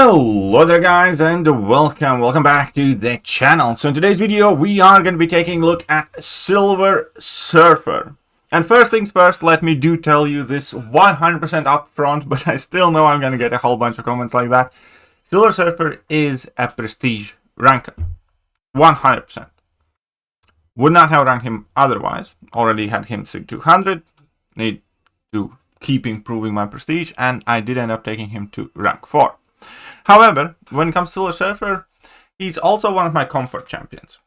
Hello there guys, and welcome back to the channel. So in today's video we are going to be taking a look at Silver Surfer. And first things first, let me tell you this 100% up front, but I still know I'm going to get a whole bunch of comments like that. Silver Surfer is a prestige ranker, 100%. Would not have ranked him otherwise. Already had him SIG 200, need to keep improving my prestige, and I did end up taking him to rank 4. However, when it comes to Silver Surfer, he's also one of my comfort champions.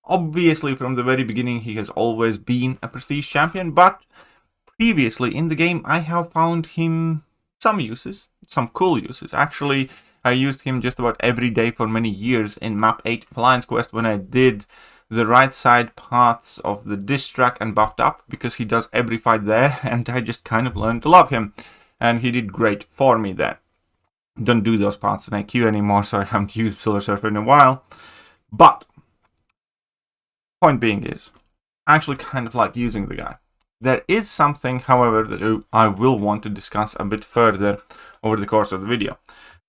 Obviously, from the very beginning, he has always been a prestige champion, but previously in the game, I have found him some uses, some cool uses. Actually, I used him just about every day for many years in Map 8 Alliance Quest when I did the right side paths of the diss track and buffed up, because he does every fight there, and I just kind of learned to love him. And he did great for me there. Don't do those paths in IQ anymore, so I haven't used Silver Surfer in a while. But point being is, I actually kind of like using the guy. There is something, however, that I will want to discuss a bit further over the course of the video.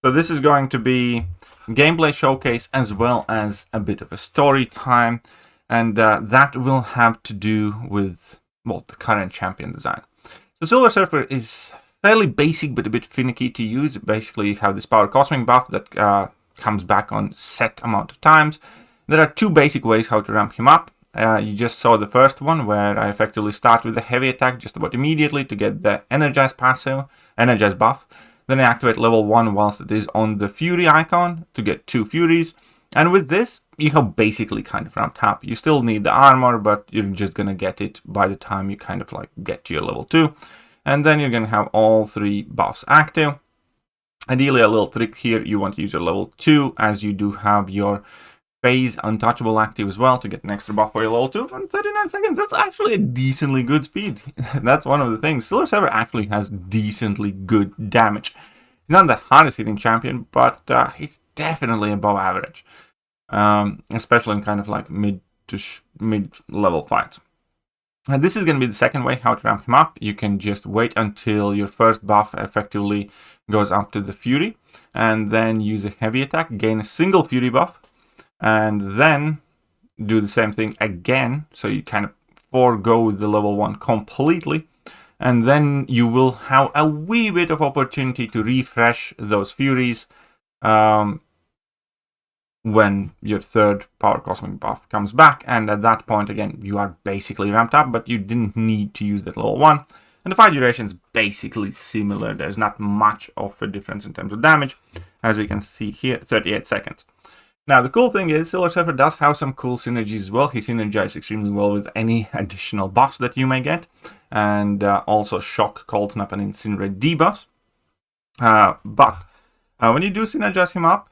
So this is going to be gameplay showcase as well as a bit of a story time, and that will have to do with, well, the current champion design. So Silver Surfer is fairly basic but a bit finicky to use. Basically, you have this power cosmic buff that comes back on set amount of times. There are two basic ways how to ramp him up. You just saw the first one, where I effectively start with the heavy attack just about immediately to get the energized buff. Then I activate level 1 whilst it is on the Fury icon to get 2 Furies. And with this, you have basically kind of ramped up. You still need the armor, but you're just gonna get it by the time you kind of like get to your level 2. And then you're going to have all 3 buffs active. Ideally, a little trick here, you want to use your level 2, as you do have your phase untouchable active as well to get an extra buff for your level 2 in 39 seconds. That's actually a decently good speed. That's one of the things. Silver Surfer actually has decently good damage. He's not the hardest hitting champion, but he's definitely above average. Especially in kind of like mid-level fights. And this is going to be the second way how to ramp him up. You can just wait until your first buff effectively goes up to the Fury, and then use a heavy attack, gain a single Fury buff, and then do the same thing again. So you kind of forego the level 1 completely, and then you will have a wee bit of opportunity to refresh those Furies when your third power cosmic buff comes back, and at that point again you are basically ramped up, but you didn't need to use that level 1. And the fight duration is basically similar. There's not much of a difference in terms of damage, as we can see here, 38 seconds. Now the cool thing is, Silver Surfer does have some cool synergies as well. He synergizes extremely well with any additional buffs that you may get, and also shock, cold snap, and incinerate debuffs. But when you do synergize him up,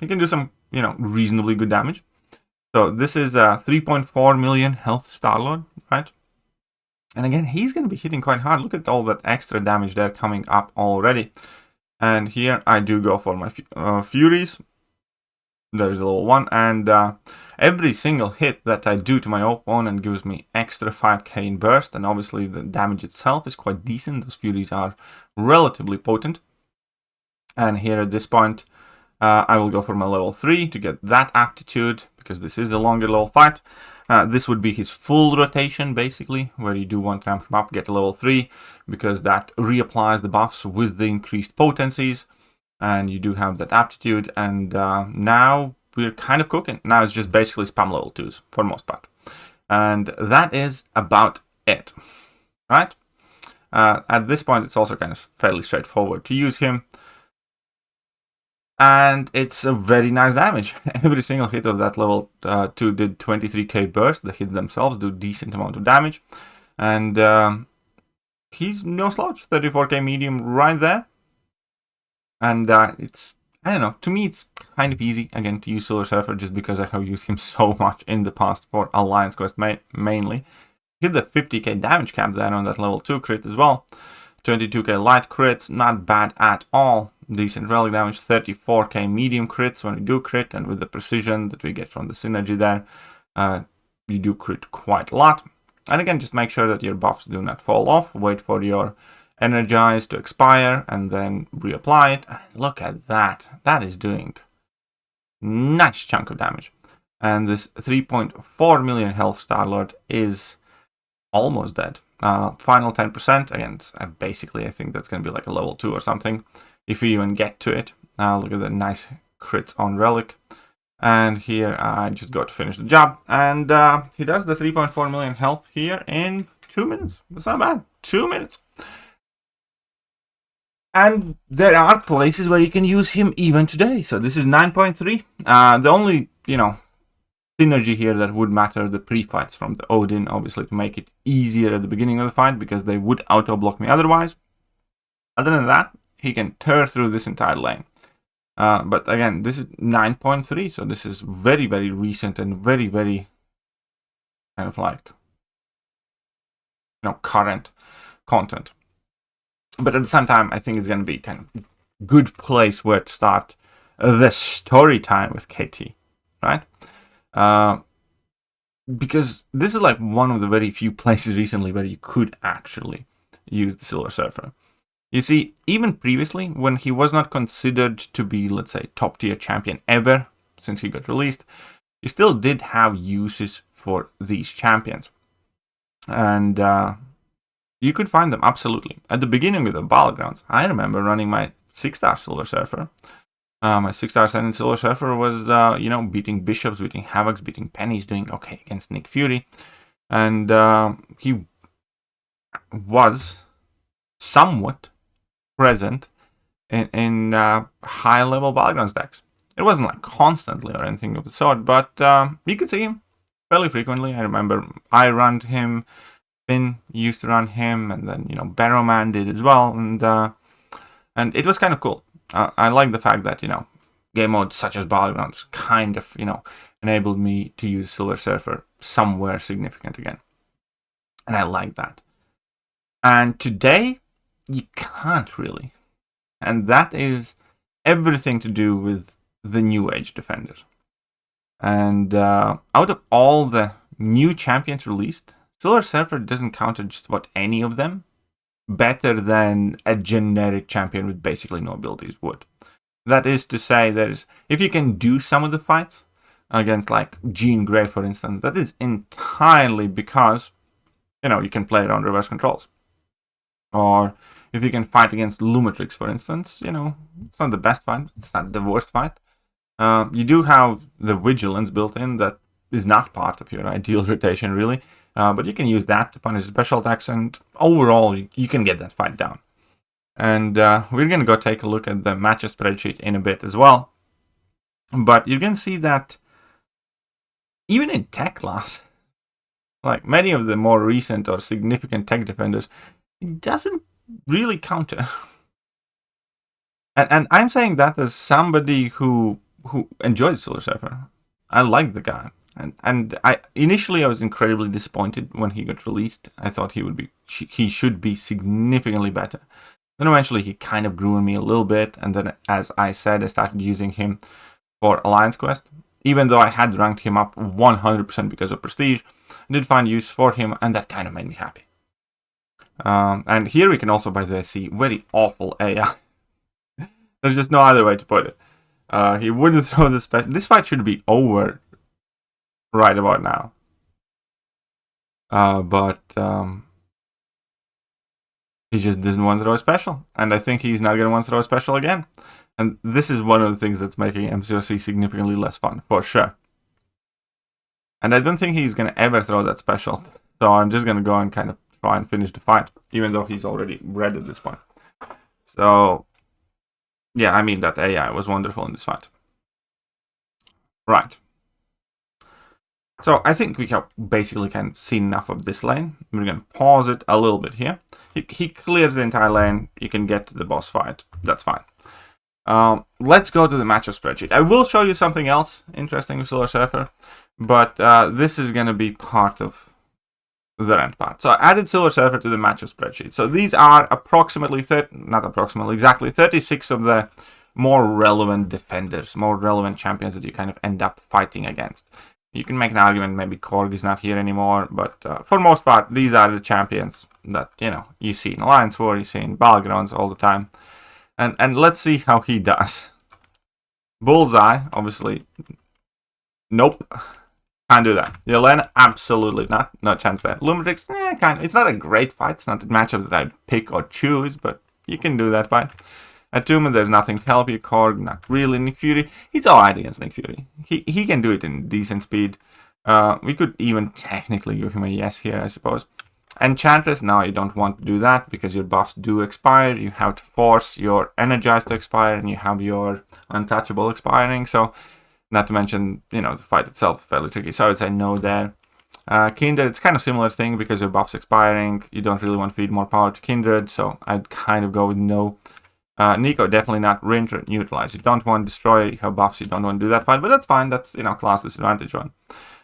he can do some, reasonably good damage. So this is 3.4 million health Star-Lord, right? And again, he's going to be hitting quite hard. Look at all that extra damage there coming up already. And here I do go for my Furies. There's level 1, and every single hit that I do to my opponent gives me extra 5k in burst, and obviously the damage itself is quite decent. Those Furies are relatively potent. And here at this point, I will go for my level 3 to get that aptitude, because this is the longer level fight. This would be his full rotation, basically, where you do want to ramp him up, get a level 3, because that reapplies the buffs with the increased potencies, and you do have that aptitude, and now we're kind of cooking. Now it's just basically spam level 2s, for the most part. And that is about it, right? At this point, it's also kind of fairly straightforward to use him. And it's a very nice damage. Every single hit of that level 2 did 23k burst. The hits themselves do decent amount of damage. And he's no slouch. 34k medium right there. And it's, I don't know, to me it's kind of easy, again, to use Silver Surfer, just because I have used him so much in the past for Alliance Quest mainly. Hit the 50k damage cap there on that level 2 crit as well. 22k light crits, not bad at all. Decent relic damage, 34k medium crits when we do crit, and with the precision that we get from the synergy there, you do crit quite a lot. And again, just make sure that your buffs do not fall off. Wait for your energize to expire and then reapply it. And look at that. That is doing nice chunk of damage. And this 3.4 million health Star-Lord is almost dead. Final 10%. Again, basically, I think that's going to be like a level 2 or something, if we even get to it. Look at the nice crits on Relic. And here I just got to finish the job. And he does the 3.4 million health here in 2 minutes. That's not bad. 2 minutes. And there are places where you can use him even today. So this is 9.3. The only, synergy here that would matter, the pre-fights from the Odin, obviously, to make it easier at the beginning of the fight, because they would auto-block me otherwise. Other than that, he can tear through this entire lane. But again, this is 9.3, so this is very, very recent and very, very kind of like, current content. But at the same time, I think it's going to be kind of good place where to start the story time with KT, right? Because this is like one of the very few places recently where you could actually use the Silver Surfer. You see, even previously, when he was not considered to be, let's say, top tier champion ever, since he got released, you still did have uses for these champions. And you could find them, absolutely. At the beginning of the Battlegrounds, I remember running my 6-star Silver Surfer. My 6-star Ascendant Silver Surfer was, beating Bishops, beating Havocs, beating Pennies, doing okay against Nick Fury. And he was somewhat present in high-level Battlegrounds decks. It wasn't like constantly or anything of the sort, but you could see him fairly frequently. I remember I ran him, Finn used to run him, and then, Barrowman did as well, and it was kind of cool. I like the fact that, game modes such as Battlegrounds kind of, enabled me to use Silver Surfer somewhere significant again. And I like that. And today, you can't really. And that is everything to do with the New Age Defenders. And out of all the new champions released, Silver Surfer doesn't counter just about any of them better than a generic champion with basically no abilities would. That is to say, if you can do some of the fights against like Jean Grey, for instance, that is entirely because, you can play around reverse controls. Or if you can fight against Lumatrix, for instance, it's not the best fight, it's not the worst fight. You do have the Vigilance built in that is not part of your ideal rotation, really. But you can use that to punish special attacks, and overall, you can get that fight down. And we're going to go take a look at the matchup spreadsheet in a bit as well. But you can see that even in tech class, like many of the more recent or significant tech defenders, it doesn't really counter. And I'm saying that as somebody who enjoys Silver Surfer. I like the guy. And initially I was incredibly disappointed when he got released. I thought he should be significantly better. Then eventually he kind of grew on me a little bit, and then, as I said, I started using him for Alliance Quest. Even though I had ranked him up 100% because of Prestige, I did find use for him, and that kind of made me happy. And here we can also, by the way, see very awful AI. There's just no other way to put it. He wouldn't throw the special. This fight should be over right about now. But he just doesn't want to throw a special. And I think he's not going to want to throw a special again. And this is one of the things that's making MCOC significantly less fun, for sure. And I don't think he's going to ever throw that special. So I'm just going to go and kind of try and finish the fight, even though he's already red at this point. So, yeah, I mean, that AI was wonderful in this fight. Right. So I think we have basically kind of seen enough of this lane. We're going to pause it a little bit here. He clears the entire lane. You can get to the boss fight. That's fine. Let's go to the matchup spreadsheet. I will show you something else interesting with Silver Surfer, but this is going to be part of the rent part. So I added Silver Surfer to the matchup spreadsheet. So these are approximately, exactly 36 of the more relevant defenders, more relevant champions that you kind of end up fighting against. You can make an argument maybe Korg is not here anymore, but for most part, these are the champions that, you know, you see in Alliance War, you see in Battlegrounds all the time. And let's see how he does. Bullseye, obviously, nope. Can't do that. Yelena, absolutely not. No chance there. Lumitrix, kind of. It's not a great fight. It's not a matchup that I'd pick or choose, but you can do that fight. Attunement, there's nothing to help you. Korg, not really. Nick Fury, he's alright against Nick Fury. He can do it in decent speed. We could even technically give him a yes here, I suppose. Enchantress, no, you don't want to do that because your buffs do expire. You have to force your Energize to expire, and you have your Untouchable expiring. So, not to mention, you know, the fight itself fairly tricky. So I would say no there. Kindred, it's kind of similar thing because your buff's expiring. You don't really want to feed more power to Kindred, so I'd kind of go with no. Nico, definitely not neutralize. You don't want to destroy, you have buffs, you don't want to do that fight, but that's fine. That's, you know, class disadvantage one.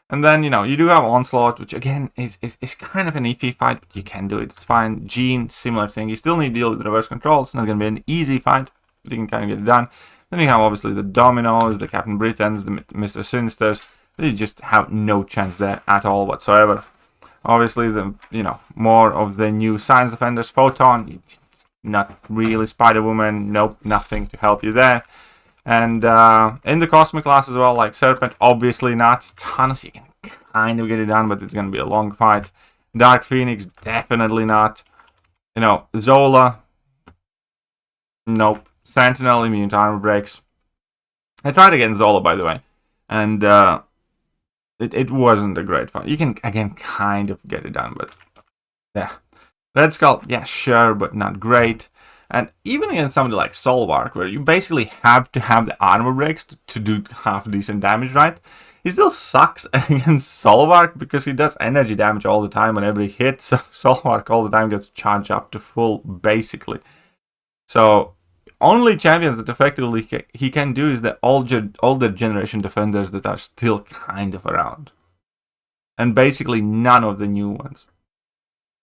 And then, you know, you do have Onslaught, which again is kind of an iffy fight, but you can do it. It's fine. Jean, similar thing. You still need to deal with reverse control. It's not going to be an easy fight, but you can kind of get it done. Then you have obviously the Dominos, the Captain Britons, the Mr. Sinisters. You just have no chance there at all whatsoever. Obviously, the, you know, more of the new Science Defenders, Photon, not really. Spider-Woman, nope, nothing to help you there. And in the Cosmic class as well, like Serpent, obviously not. Thanos, you can kind of get it done, but it's going to be a long fight. Dark Phoenix, definitely not. You know, Zola, nope. Sentinel, immune to armor breaks. I tried against Zola, by the way, and it wasn't a great fight. You can, again, kind of get it done, but yeah. Red Skull, yeah, sure, but not great. And even against somebody like Solvark, where you basically have to have the armor breaks to do half decent damage, right? He still sucks against Solvark because he does energy damage all the time whenever he hits. So Solvark all the time gets charged up to full, basically. So only champions that effectively he can do is the older generation defenders that are still kind of around. And basically none of the new ones.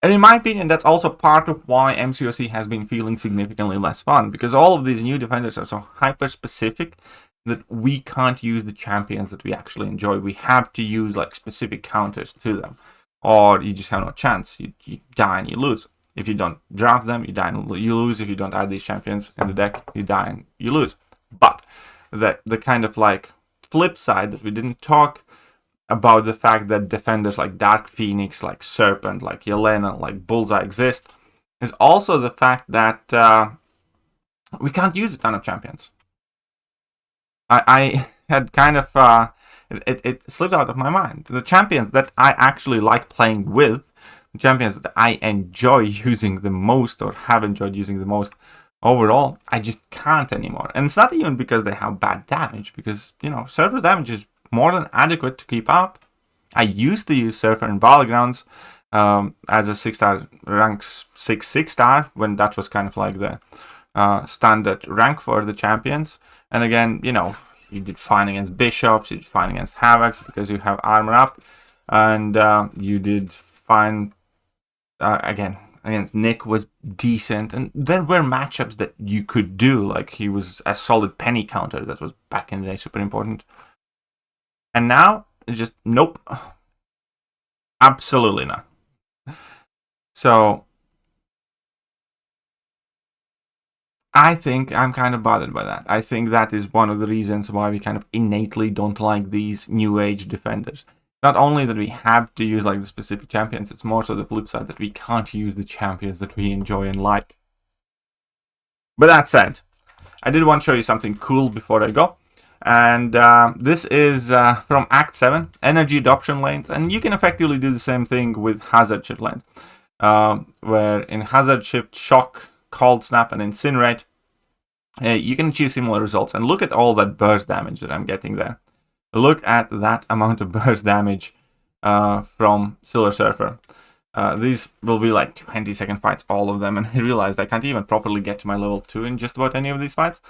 And in my opinion, that's also part of why MCOC has been feeling significantly less fun, because all of these new defenders are so hyper-specific that we can't use the champions that we actually enjoy. We have to use like specific counters to them, or you just have no chance. You die and you lose. If you don't draft them, you die and you lose. If you don't add these champions in the deck, you die and you lose. But the kind of like flip side that we didn't talk about, the fact that defenders like Dark Phoenix, like Serpent, like Yelena, like Bullseye exist, is also the fact that we can't use a ton of champions. I had kind of, it slipped out of my mind. The champions that I actually like playing with, the champions that I enjoy using the most or have enjoyed using the most overall, I just can't anymore. And it's not even because they have bad damage, because, you know, surface damage is more than adequate to keep up. I used to use Surfer in Battlegrounds as a 6-star, rank 6-star, when that was kind of like the standard rank for the champions. And again, you know, you did fine against Bishops, you did fine against Havocs because you have armor up. And you did fine, again, against Nick was decent. And there were matchups that you could do, like he was a solid penny counter that was back in the day super important. And now, it's just, nope. Absolutely not. So, I think I'm kind of bothered by that. I think that is one of the reasons why we kind of innately don't like these new age defenders. Not only that we have to use like the specific champions, it's more so the flip side that we can't use the champions that we enjoy and like. But that said, I did want to show you something cool before I go. And this is from Act 7, Energy Adoption Lanes. And you can effectively do the same thing with Hazard Shift lanes. Where in Hazard Shift, Shock, Cold Snap, and Incinerate, you can achieve similar results. And look at all that burst damage that I'm getting there. Look at that amount of burst damage from Silver Surfer. These will be like 20-second fights, all of them. And I realized I can't even properly get to my level 2 in just about any of these fights.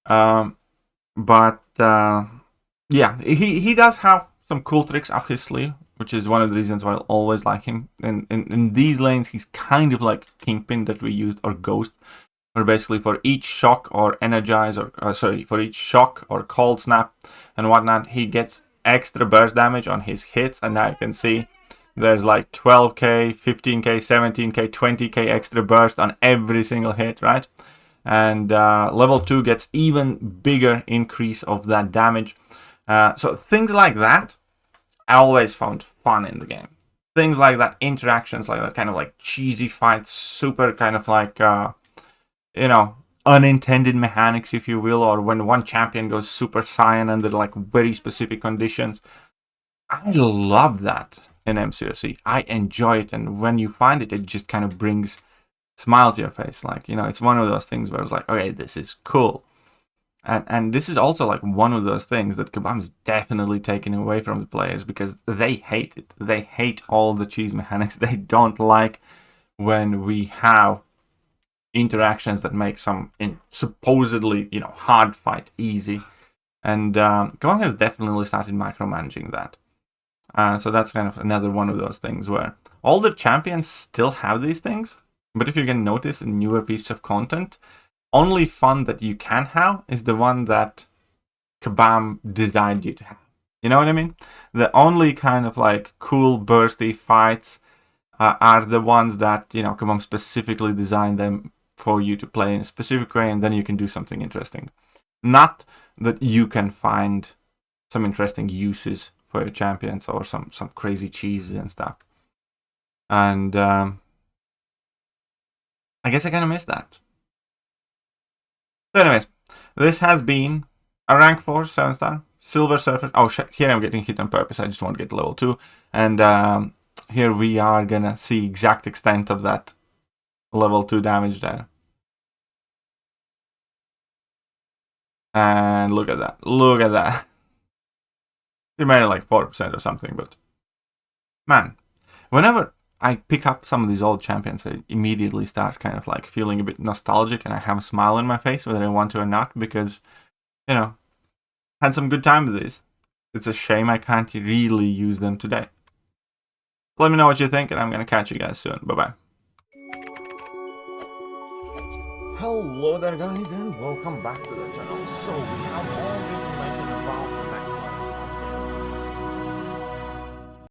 But yeah, he does have some cool tricks up his sleeve, which is one of the reasons why I always like him. In these lanes, he's kind of like Kingpin that we used, or Ghost, where basically for each shock or energize, or for each shock or cold snap and whatnot, he gets extra burst damage on his hits, and now you can see there's like 12k, 15k, 17k, 20k extra burst on every single hit, right? And level 2 gets even bigger increase of that damage. So things like that, I always found fun in the game. Things like that, interactions like that, kind of like cheesy fights, super kind of like, you know, unintended mechanics, if you will, or when one champion goes Super Saiyan under like very specific conditions. I love that in MCOC. I enjoy it, and when you find it, it just kind of brings smile to your face. Like, you know, it's one of those things where it's like, okay, this is cool. And this is also like one of those things that Kabam's definitely taken away from the players, because they hate it. They hate all the cheese mechanics. They don't like when we have interactions that make some supposedly, you know, hard fight easy. And Kabam has definitely started micromanaging that. So that's kind of another one of those things where all the champions still have these things, but if you can notice in newer pieces of content, only fun that you can have is the one that Kabam designed you to have. You know what I mean? The only kind of like cool bursty fights are the ones that, you know, Kabam specifically designed them for you to play in a specific way, and then you can do something interesting. Not that you can find some interesting uses for your champions or some crazy cheeses and stuff. And I guess I kind of miss that. So anyways, this has been a rank 4 7-star Silver Surfer. Oh, here I'm getting hit on purpose. I just want to get level 2. And here we are gonna see exact extent of that level 2 damage there. And look at that. Look at that. It made it like 4% or something, but man, whenever I pick up some of these old champions, I immediately start kind of like feeling a bit nostalgic, and I have a smile on my face whether I want to or not, because, you know, had some good time with these. It's a shame I can't really use them today. Let me know what you think, and I'm going to catch you guys soon. Bye-bye. Hello there guys, and welcome back to the channel. So we have all the information about